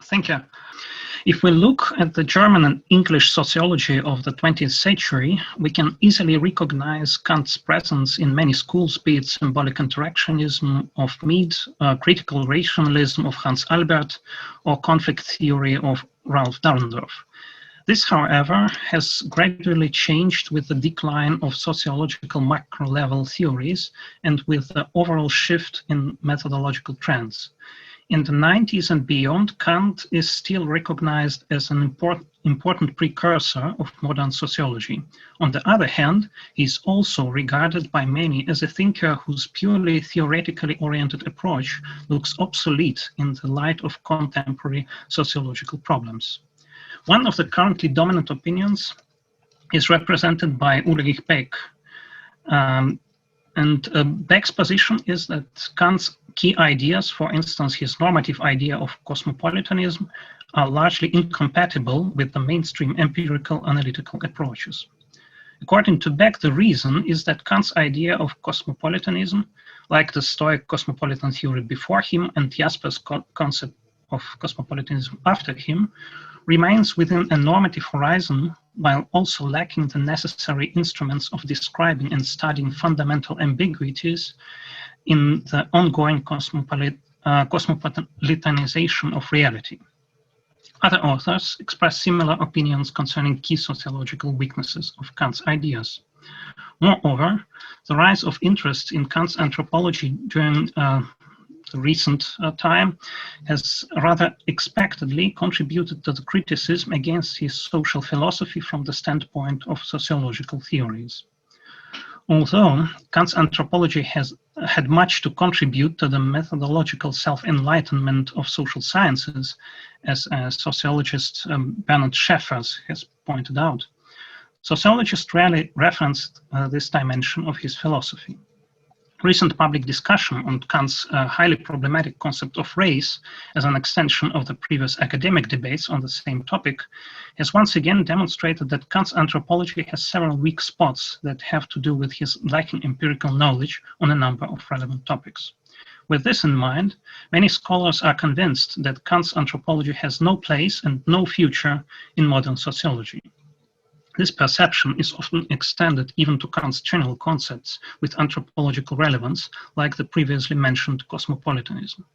Thank you. If we look at the German and English sociology of the 20th century, we can easily recognize Kant's presence in many schools, be it symbolic interactionism of Mead, critical rationalism of Hans Albert, or conflict theory of Ralph Dahrendorf. This, however, has gradually changed with the decline of sociological macro-level theories and with the overall shift in methodological trends. In the 90s and beyond, Kant is still recognized as an important precursor of modern sociology. On the other hand, he is also regarded by many as a thinker whose purely theoretically oriented approach looks obsolete in the light of contemporary sociological problems. One of the currently dominant opinions is represented by Ulrich Beck. Beck's position is that Kant's key ideas, for instance, his normative idea of cosmopolitanism, are largely incompatible with the mainstream empirical analytical approaches. According to Beck, the reason is that Kant's idea of cosmopolitanism, like the Stoic cosmopolitan theory before him and Jasper's concept of cosmopolitanism after him, remains within a normative horizon while also lacking the necessary instruments of describing and studying fundamental ambiguities in the ongoing cosmopolitanization of reality. Other authors express similar opinions concerning key sociological weaknesses of Kant's ideas. Moreover, the rise of interest in Kant's anthropology during recent time has rather expectedly contributed to the criticism against his social philosophy from the standpoint of sociological theories. Although Kant's anthropology has had much to contribute to the methodological self-enlightenment of social sciences, as sociologist Bernard Schäffers has pointed out, sociologists rarely referenced this dimension of his philosophy. Recent public discussion on Kant's highly problematic concept of race as an extension of the previous academic debates on the same topic has once again demonstrated that Kant's anthropology has several weak spots that have to do with his lacking empirical knowledge on a number of relevant topics. With this in mind, many scholars are convinced that Kant's anthropology has no place and no future in modern sociology. This perception is often extended even to Kant's general concepts with anthropological relevance, like the previously mentioned cosmopolitanism.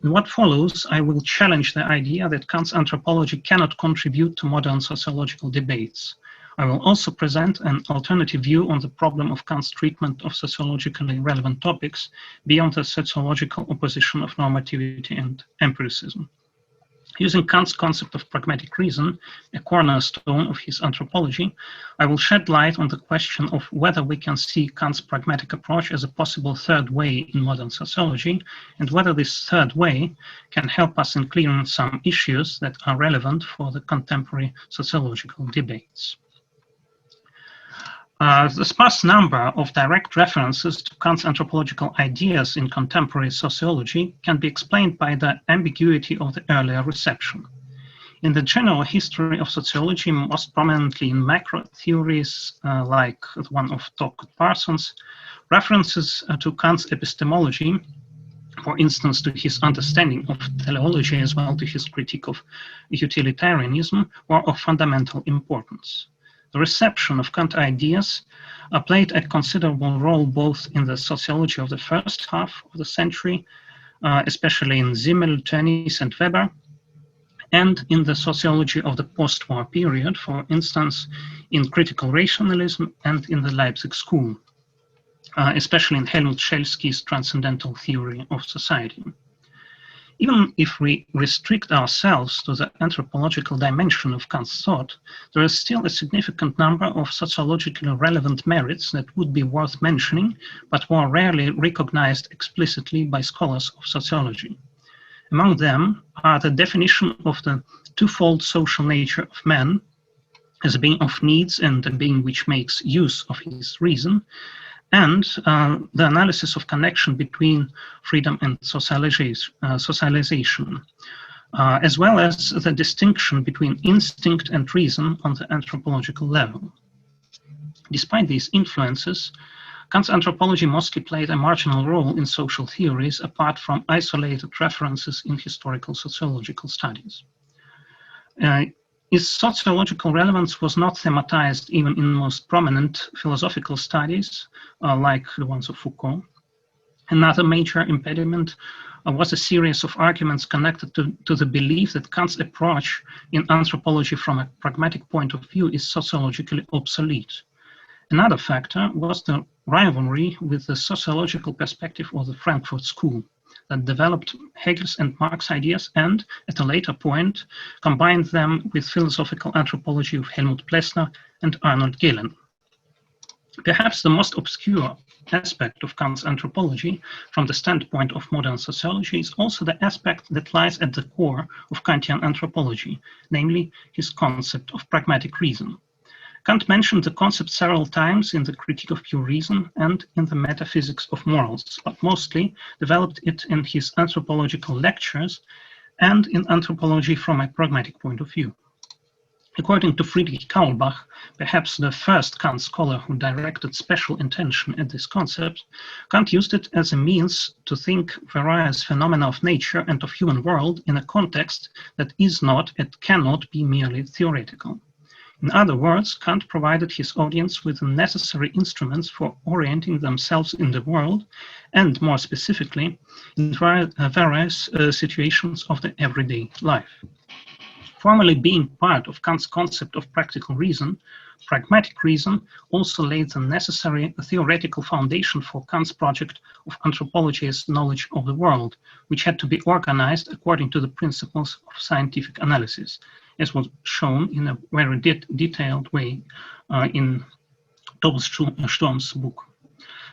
In what follows, I will challenge the idea that Kant's anthropology cannot contribute to modern sociological debates. I will also present an alternative view on the problem of Kant's treatment of sociologically relevant topics beyond the sociological opposition of normativity and empiricism. Using Kant's concept of pragmatic reason, a cornerstone of his anthropology, I will shed light on the question of whether we can see Kant's pragmatic approach as a possible third way in modern sociology, and whether this third way can help us in clearing some issues that are relevant for the contemporary sociological debates. The sparse number of direct references to Kant's anthropological ideas in contemporary sociology can be explained by the ambiguity of the earlier reception. In the general history of sociology, most prominently in macro theories like the one of Parsons, references to Kant's epistemology, for instance, to his understanding of teleology as well to his critique of utilitarianism, were of fundamental importance. The reception of Kant ideas played a considerable role both in the sociology of the first half of the century, especially in Simmel, Tönnies, and Weber, and in the sociology of the post-war period, for instance, in critical rationalism and in the Leipzig School, especially in Helmut Schelsky's transcendental theory of society. Even if we restrict ourselves to the anthropological dimension of Kant's thought, there is still a significant number of sociologically relevant merits that would be worth mentioning, but were rarely recognized explicitly by scholars of sociology. Among them are the definition of the twofold social nature of man as a being of needs and a being which makes use of his reason, and the analysis of connection between freedom and socialization, as well as the distinction between instinct and reason on the anthropological level. Despite these influences, Kant's anthropology mostly played a marginal role in social theories apart from isolated references in historical sociological studies. Its sociological relevance was not thematized even in most prominent philosophical studies, like the ones of Foucault. Another major impediment was a series of arguments connected to the belief that Kant's approach in anthropology from a pragmatic point of view is sociologically obsolete. Another factor was the rivalry with the sociological perspective of the Frankfurt School that developed Hegel's and Marx's ideas and, at a later point, combined them with philosophical anthropology of Helmut Plessner and Arnold Gehlen. Perhaps the most obscure aspect of Kant's anthropology from the standpoint of modern sociology is also the aspect that lies at the core of Kantian anthropology, namely his concept of pragmatic reason. Kant mentioned the concept several times in the Critique of Pure Reason and in the Metaphysics of Morals, but mostly developed it in his anthropological lectures and in anthropology from a pragmatic point of view. According to Friedrich Kaulbach, perhaps the first Kant scholar who directed special attention at this concept, Kant used it as a means to think various phenomena of nature and of human world in a context that is not and cannot be merely theoretical. In other words, Kant provided his audience with the necessary instruments for orienting themselves in the world, and more specifically, in various situations of the everyday life. Formally being part of Kant's concept of practical reason, pragmatic reason also laid the necessary theoretical foundation for Kant's project of anthropology as knowledge of the world, which had to be organized according to the principles of scientific analysis, as was shown in a very detailed way in Doppelsturm's book.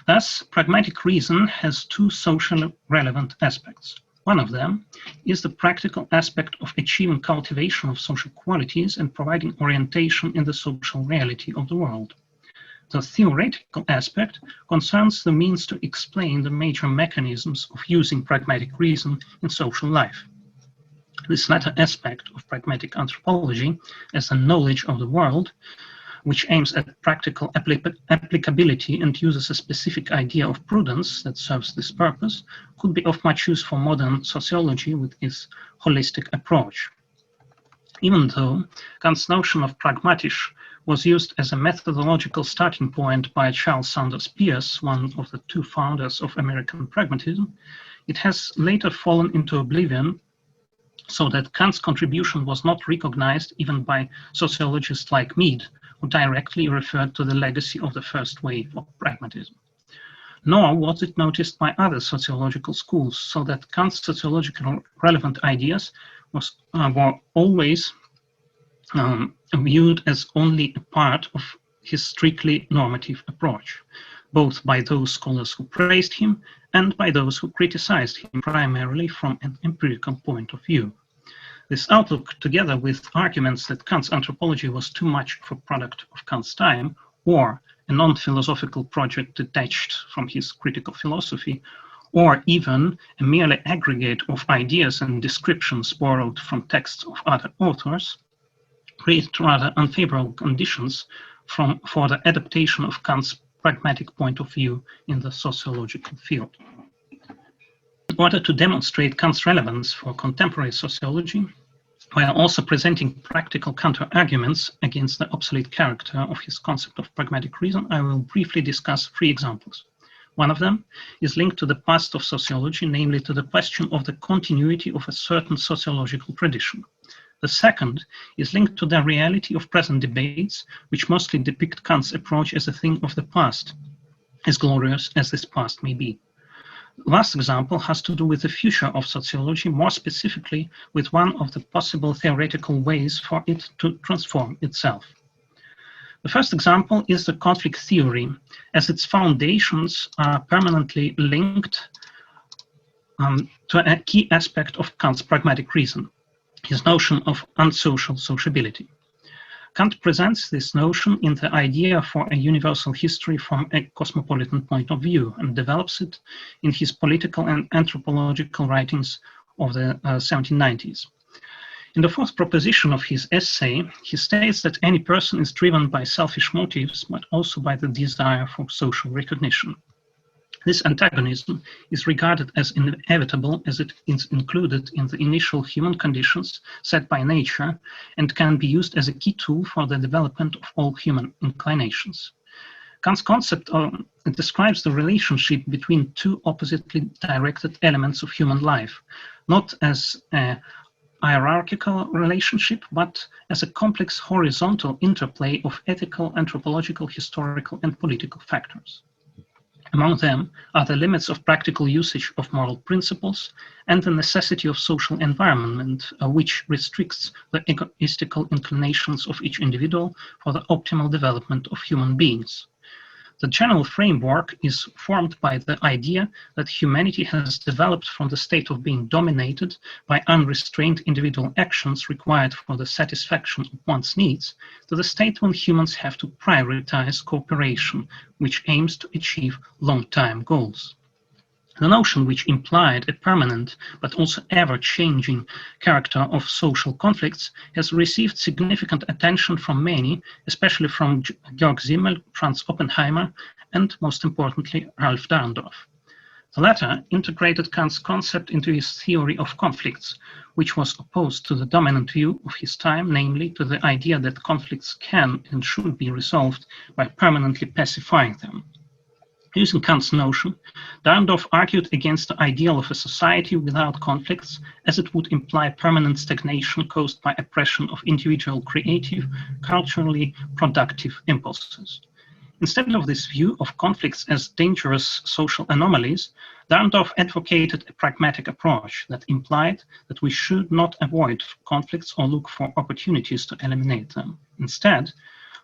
Thus, pragmatic reason has two socially relevant aspects. One of them is the practical aspect of achieving cultivation of social qualities and providing orientation in the social reality of the world. The theoretical aspect concerns the means to explain the major mechanisms of using pragmatic reason in social life. This latter aspect of pragmatic anthropology, as a knowledge of the world, which aims at practical applicability and uses a specific idea of prudence that serves this purpose, could be of much use for modern sociology with its holistic approach. Even though Kant's notion of pragmatic was used as a methodological starting point by Charles Sanders Peirce, one of the two founders of American pragmatism, it has later fallen into oblivion, so that Kant's contribution was not recognized even by sociologists like Mead, who directly referred to the legacy of the first wave of pragmatism. Nor was it noticed by other sociological schools, so that Kant's sociologically relevant ideas were always viewed as only a part of his strictly normative approach, both by those scholars who praised him and by those who criticized him primarily from an empirical point of view. This outlook, together with arguments that Kant's anthropology was too much of a product of Kant's time, or a non-philosophical project detached from his critical philosophy, or even a merely aggregate of ideas and descriptions borrowed from texts of other authors, created rather unfavorable conditions for the adaptation of Kant's pragmatic point of view in the sociological field. In order to demonstrate Kant's relevance for contemporary sociology, while also presenting practical counter-arguments against the obsolete character of his concept of pragmatic reason, I will briefly discuss three examples. One of them is linked to the past of sociology, namely to the question of the continuity of a certain sociological tradition. The second is linked to the reality of present debates, which mostly depict Kant's approach as a thing of the past, as glorious as this past may be. The last example has to do with the future of sociology, more specifically with one of the possible theoretical ways for it to transform itself. The first example is the conflict theory, as its foundations are permanently linked to a key aspect of Kant's pragmatic reason, his notion of unsocial sociability. Kant presents this notion in the idea for a universal history from a cosmopolitan point of view and develops it in his political and anthropological writings of the 1790s. In the fourth proposition of his essay, he states that any person is driven by selfish motives, but also by the desire for social recognition. This antagonism is regarded as inevitable as it is included in the initial human conditions set by nature and can be used as a key tool for the development of all human inclinations. Kant's concept describes the relationship between two oppositely directed elements of human life, not as a hierarchical relationship, but as a complex horizontal interplay of ethical, anthropological, historical, and political factors. Among them are the limits of practical usage of moral principles and the necessity of social environment, which restricts the egoistical inclinations of each individual for the optimal development of human beings. The general framework is formed by the idea that humanity has developed from the state of being dominated by unrestrained individual actions required for the satisfaction of one's needs to the state when humans have to prioritize cooperation, which aims to achieve long-term goals. The notion, which implied a permanent but also ever-changing character of social conflicts, has received significant attention from many, especially from Georg Simmel, Franz Oppenheimer, and most importantly, Ralph Dahrendorf. The latter integrated Kant's concept into his theory of conflicts, which was opposed to the dominant view of his time, namely to the idea that conflicts can and should be resolved by permanently pacifying them. Using Kant's notion, Dahrendorf argued against the ideal of a society without conflicts, as it would imply permanent stagnation caused by oppression of individual creative, culturally productive impulses. Instead of this view of conflicts as dangerous social anomalies, Dahrendorf advocated a pragmatic approach that implied that we should not avoid conflicts or look for opportunities to eliminate them. Instead,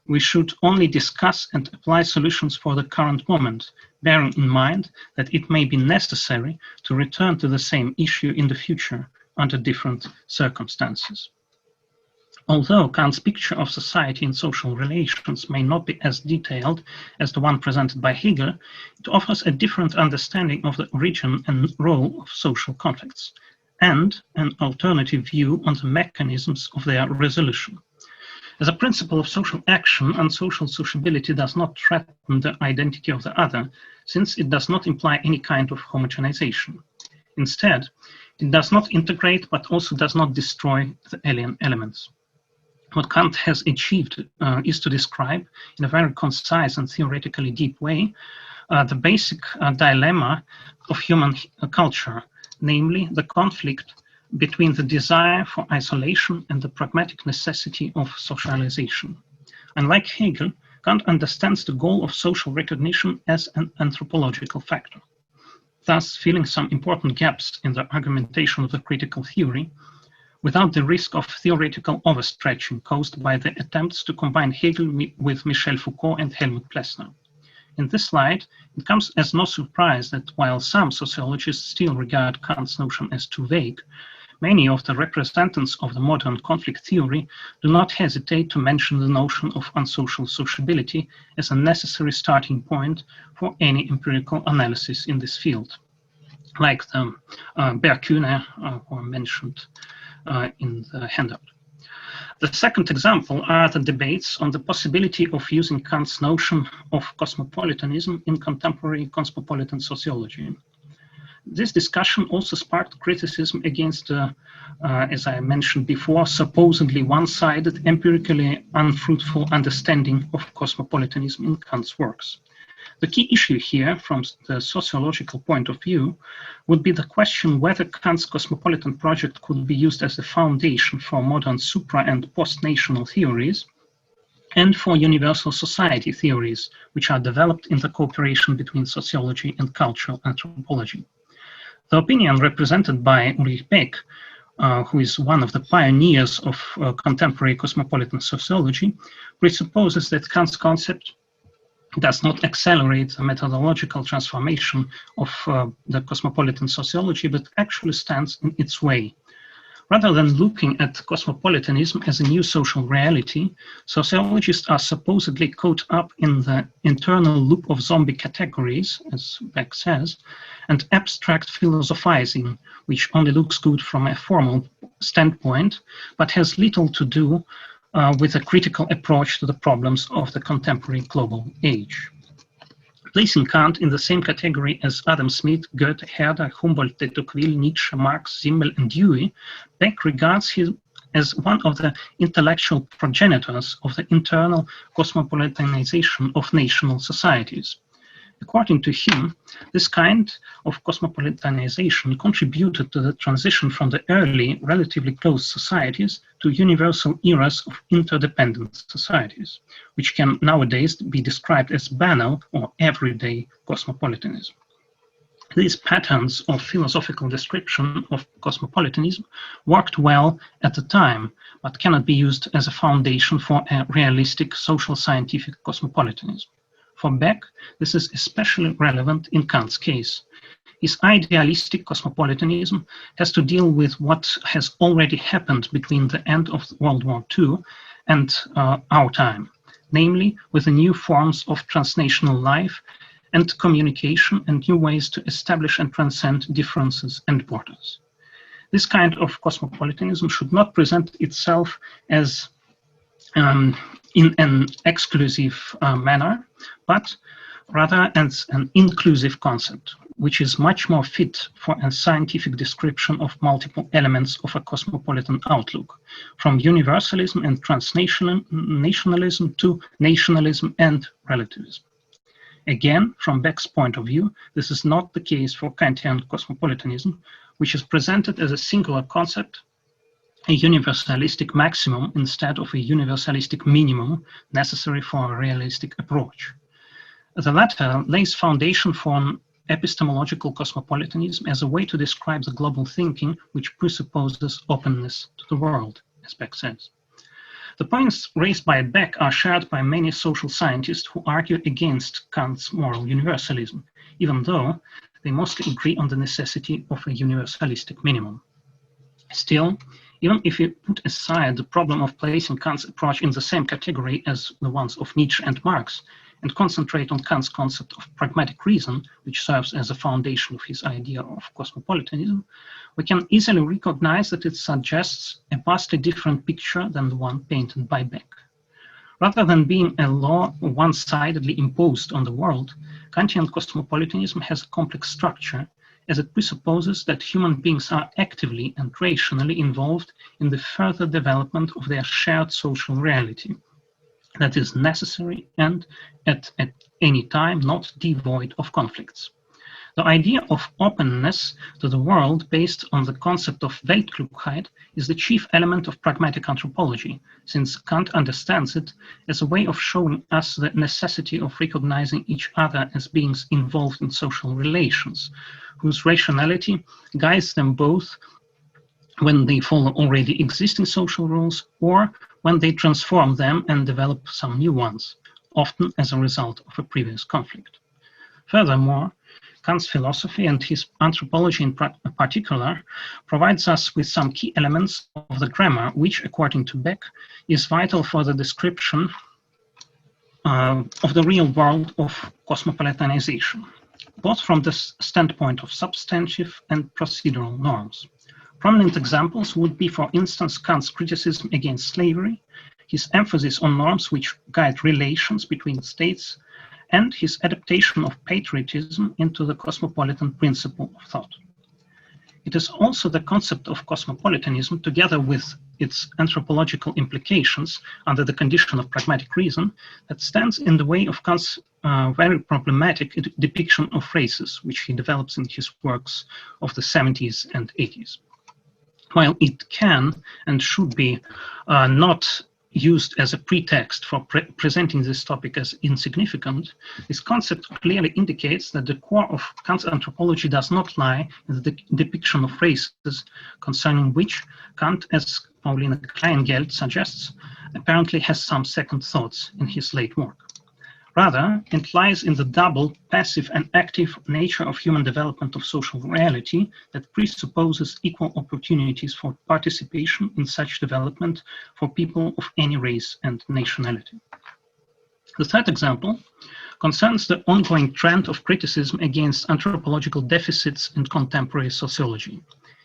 we should only discuss and apply solutions for the current moment, bearing in mind that it may be necessary to return to the same issue in the future under different circumstances. Although Kant's picture of society and social relations may not be as detailed as the one presented by Hegel, it offers a different understanding of the origin and role of social conflicts, and an alternative view on the mechanisms of their resolution. As a principle of social action, unsocial sociability does not threaten the identity of the other, since it does not imply any kind of homogenization. Instead, it does not integrate, but also does not destroy the alien elements. What Kant has achieved is to describe, in a very concise and theoretically deep way, the basic dilemma of human culture, namely the conflict between the desire for isolation and the pragmatic necessity of socialization. Unlike Hegel, Kant understands the goal of social recognition as an anthropological factor, thus filling some important gaps in the argumentation of the critical theory, without the risk of theoretical overstretching caused by the attempts to combine Hegel with Michel Foucault and Helmut Plessner. In this light, it comes as no surprise that while some sociologists still regard Kant's notion as too vague, many of the representatives of the modern conflict theory do not hesitate to mention the notion of unsocial sociability as a necessary starting point for any empirical analysis in this field, like the Berkune, who are mentioned in the handout. The second example are the debates on the possibility of using Kant's notion of cosmopolitanism in contemporary cosmopolitan sociology. This discussion also sparked criticism against, as I mentioned before, supposedly one-sided, empirically unfruitful understanding of cosmopolitanism in Kant's works. The key issue here, from the sociological point of view, would be the question whether Kant's cosmopolitan project could be used as a foundation for modern supra- and post-national theories, and for universal society theories, which are developed in the cooperation between sociology and cultural anthropology. The opinion represented by Ulrich Beck, who is one of the pioneers of contemporary cosmopolitan sociology, presupposes that Kant's concept does not accelerate the methodological transformation of the cosmopolitan sociology, but actually stands in its way. Rather than looking at cosmopolitanism as a new social reality, sociologists are supposedly caught up in the internal loop of zombie categories, as Beck says, and abstract philosophizing, which only looks good from a formal standpoint, but has little to do with a critical approach to the problems of the contemporary global age. Placing Kant in the same category as Adam Smith, Goethe, Herder, Humboldt, de Tocqueville, Nietzsche, Marx, Simmel, and Dewey, Beck regards him as one of the intellectual progenitors of the internal cosmopolitanization of national societies. According to him, this kind of cosmopolitanization contributed to the transition from the early, relatively closed societies to universal eras of interdependent societies, which can nowadays be described as banal or everyday cosmopolitanism. These patterns of philosophical description of cosmopolitanism worked well at the time, but cannot be used as a foundation for a realistic social scientific cosmopolitanism. For Beck, this is especially relevant in Kant's case. His idealistic cosmopolitanism has to deal with what has already happened between the end of World War II and our time, namely with the new forms of transnational life and communication and new ways to establish and transcend differences and borders. This kind of cosmopolitanism should not present itself as in an exclusive manner, but rather as an inclusive concept, which is much more fit for a scientific description of multiple elements of a cosmopolitan outlook, from universalism and transnationalism to nationalism and relativism. Again, from Beck's point of view, this is not the case for Kantian cosmopolitanism, which is presented as a singular concept, a universalistic maximum instead of a universalistic minimum necessary for a realistic approach. The latter lays foundation for an epistemological cosmopolitanism as a way to describe the global thinking which presupposes openness to the world, as Beck says. The points raised by Beck are shared by many social scientists who argue against Kant's moral universalism, even though they mostly agree on the necessity of a universalistic minimum. Still, even if we put aside the problem of placing Kant's approach in the same category as the ones of Nietzsche and Marx, and concentrate on Kant's concept of pragmatic reason, which serves as a foundation of his idea of cosmopolitanism, we can easily recognize that it suggests a vastly different picture than the one painted by Beck. Rather than being a law one-sidedly imposed on the world, Kantian cosmopolitanism has a complex structure, as it presupposes that human beings are actively and rationally involved in the further development of their shared social reality that is necessary and at any time not devoid of conflicts. The idea of openness to the world based on the concept of Weltklugheit is the chief element of pragmatic anthropology, since Kant understands it as a way of showing us the necessity of recognizing each other as beings involved in social relations, whose rationality guides them both when they follow already existing social rules or when they transform them and develop some new ones, often as a result of a previous conflict. Furthermore, Kant's philosophy and his anthropology in particular provides us with some key elements of the grammar, which, according to Beck, is vital for the description of the real world of cosmopolitanization, both from the standpoint of substantive and procedural norms. Prominent examples would be, for instance, Kant's criticism against slavery, his emphasis on norms which guide relations between states, and his adaptation of patriotism into the cosmopolitan principle of thought. It is also the concept of cosmopolitanism, together with its anthropological implications under the condition of pragmatic reason, that stands in the way of Kant's very problematic depiction of races, which he develops in his works of the 70s and 80s. While it can and should be not used as a pretext for presenting this topic as insignificant, this concept clearly indicates that the core of Kant's anthropology does not lie in the depiction of races, concerning which Kant, as Paulina Kleingeld suggests, apparently has some second thoughts in his late work. Rather, it lies in the double passive and active nature of human development of social reality that presupposes equal opportunities for participation in such development for people of any race and nationality. The third example concerns the ongoing trend of criticism against anthropological deficits in contemporary sociology.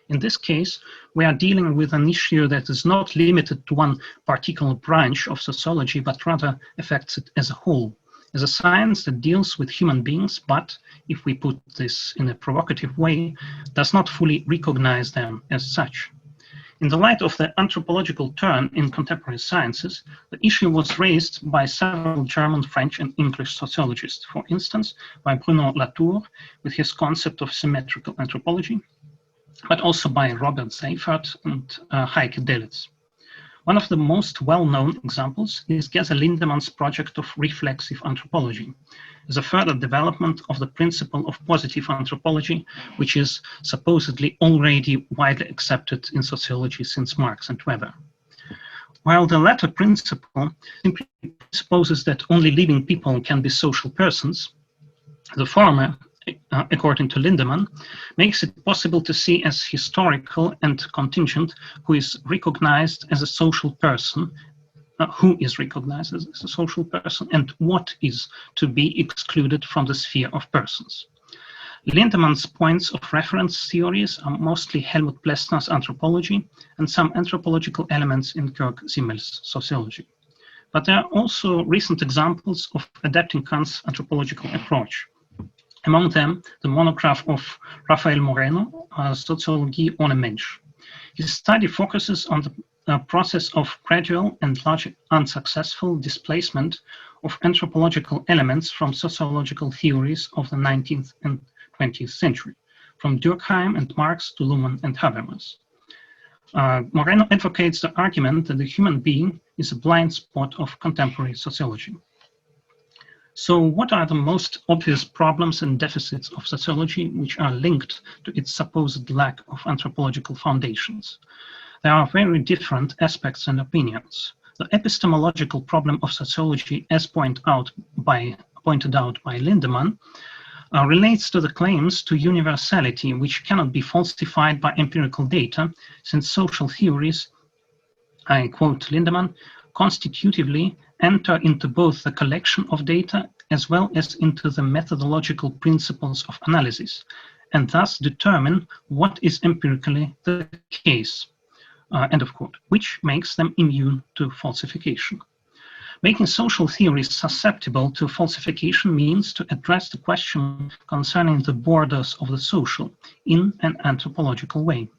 In this case, we are dealing with an issue that is not limited to one particular branch of sociology, but rather affects it as a whole, as a science that deals with human beings, but, if we put this in a provocative way, does not fully recognize them as such. In the light of the anthropological turn in contemporary sciences, the issue was raised by several German, French, and English sociologists, for instance, by Bruno Latour with his concept of symmetrical anthropology, but also by Robert Seifert and Heike Delitzsch. One of the most well-known examples is Geza Lindemann's project of reflexive anthropology, as a further development of the principle of positive anthropology, which is supposedly already widely accepted in sociology since Marx and Weber. While the latter principle simply presupposes that only living people can be social persons, the former, according to Lindemann, makes it possible to see as historical and contingent who is recognized as a social person, and what is to be excluded from the sphere of persons. Lindemann's points of reference theories are mostly Helmut Plessner's anthropology and some anthropological elements in Georg Simmel's sociology. But there are also recent examples of adapting Kant's anthropological approach. Among them, the monograph of Rafael Moreno, Sociologie ohne Mensch. His study focuses on the process of gradual and largely unsuccessful displacement of anthropological elements from sociological theories of the 19th and 20th century, from Durkheim and Marx to Luhmann and Habermas. Moreno advocates the argument that the human being is a blind spot of contemporary sociology. So what are the most obvious problems and deficits of sociology which are linked to its supposed lack of anthropological foundations? There are very different aspects and opinions. The epistemological problem of sociology, as pointed out by Lindemann, relates to the claims to universality, which cannot be falsified by empirical data, since social theories, I quote Lindemann, constitutively enter into both the collection of data as well as into the methodological principles of analysis, and thus determine what is empirically the case, end of quote, which makes them immune to falsification. Making social theories susceptible to falsification means to address the question concerning the borders of the social in an anthropological way.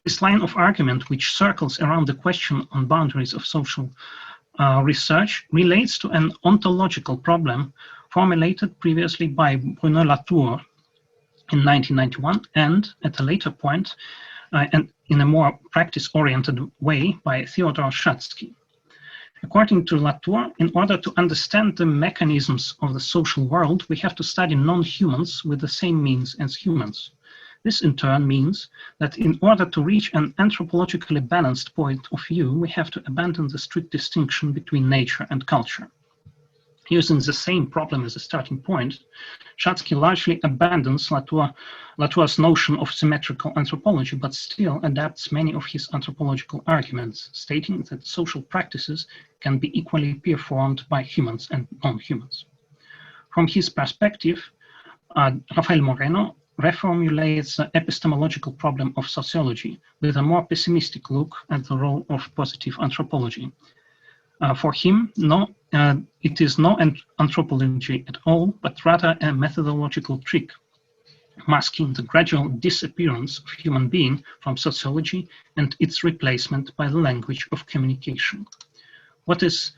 This line of argument, which circles around the question on boundaries of social research, relates to an ontological problem formulated previously by Bruno Latour in 1991 and at a later point and in a more practice-oriented way by Theodor Schatzky. According to Latour, in order to understand the mechanisms of the social world, we have to study non-humans with the same means as humans. This in turn means that in order to reach an anthropologically balanced point of view, we have to abandon the strict distinction between nature and culture. Using the same problem as a starting point, Schatzky largely abandons Latour's notion of symmetrical anthropology, but still adapts many of his anthropological arguments, stating that social practices can be equally performed by humans and non-humans. From his perspective, Rafael Moreno reformulates the epistemological problem of sociology with a more pessimistic look at the role of positive anthropology. For him, it is no anthropology at all, but rather a methodological trick, masking the gradual disappearance of human being from sociology and its replacement by the language of communication. What is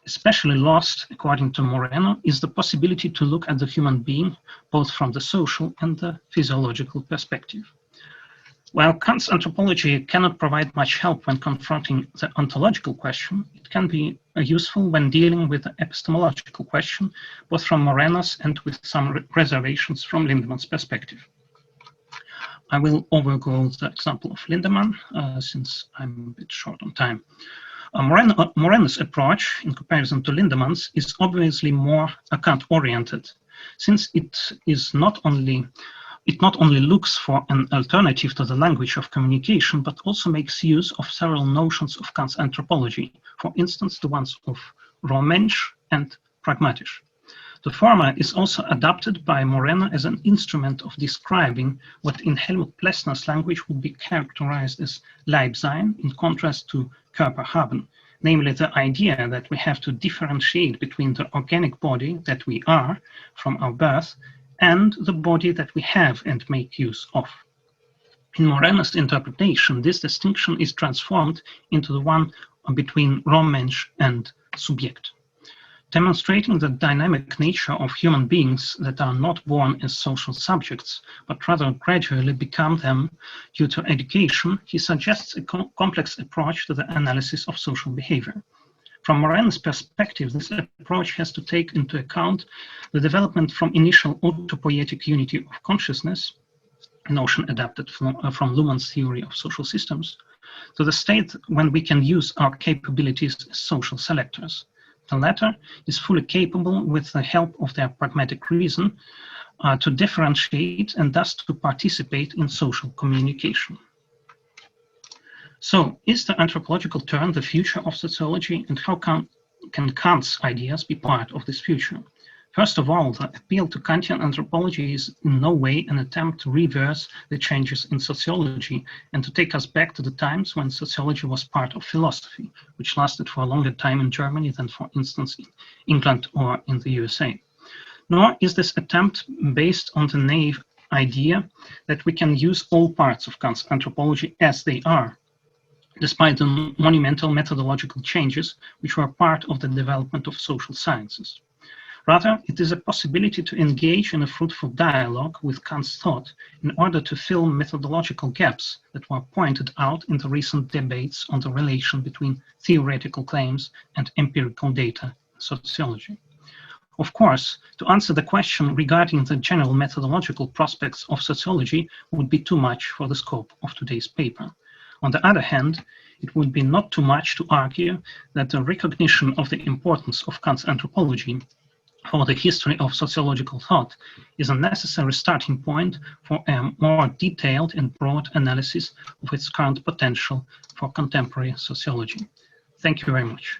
especially lost, according to Moreno, is the possibility to look at the human being both from the social and the physiological perspective. While Kant's anthropology cannot provide much help when confronting the ontological question, it can be useful when dealing with the epistemological question, both from Moreno's and with some reservations from Lindemann's perspective. I will overgo the example of Lindemann, since I'm a bit short on time. Moreno's approach, in comparison to Lindemann's, is obviously more Kant-oriented, since it not only looks for an alternative to the language of communication, but also makes use of several notions of Kant's anthropology, for instance, the ones of Rohmensch and Pragmatic. The former is also adopted by Moreno as an instrument of describing what in Helmut Plessner's language would be characterized as Leibsein, in contrast to Körperhaben, namely the idea that we have to differentiate between the organic body that we are from our birth and the body that we have and make use of. In Moreno's interpretation, this distinction is transformed into the one between Rohmensch and Subjekt, demonstrating the dynamic nature of human beings that are not born as social subjects, but rather gradually become them due to education. He suggests a complex approach to the analysis of social behavior. From Moreno's perspective, this approach has to take into account the development from initial autopoietic unity of consciousness, a notion adapted from Luhmann's theory of social systems, to the state when we can use our capabilities as social selectors. The latter is fully capable, with the help of their pragmatic reason, to differentiate and thus to participate in social communication. So, is the anthropological turn the future of sociology, and how can Kant's ideas be part of this future? First of all, the appeal to Kantian anthropology is in no way an attempt to reverse the changes in sociology and to take us back to the times when sociology was part of philosophy, which lasted for a longer time in Germany than, for instance, in England or in the USA. Nor is this attempt based on the naive idea that we can use all parts of Kant's anthropology as they are, despite the monumental methodological changes which were part of the development of social sciences. Rather, it is a possibility to engage in a fruitful dialogue with Kant's thought in order to fill methodological gaps that were pointed out in the recent debates on the relation between theoretical claims and empirical data in sociology. Of course, to answer the question regarding the general methodological prospects of sociology would be too much for the scope of today's paper. On the other hand, it would be not too much to argue that the recognition of the importance of Kant's anthropology for the history of sociological thought is a necessary starting point for a more detailed and broad analysis of its current potential for contemporary sociology. Thank you very much.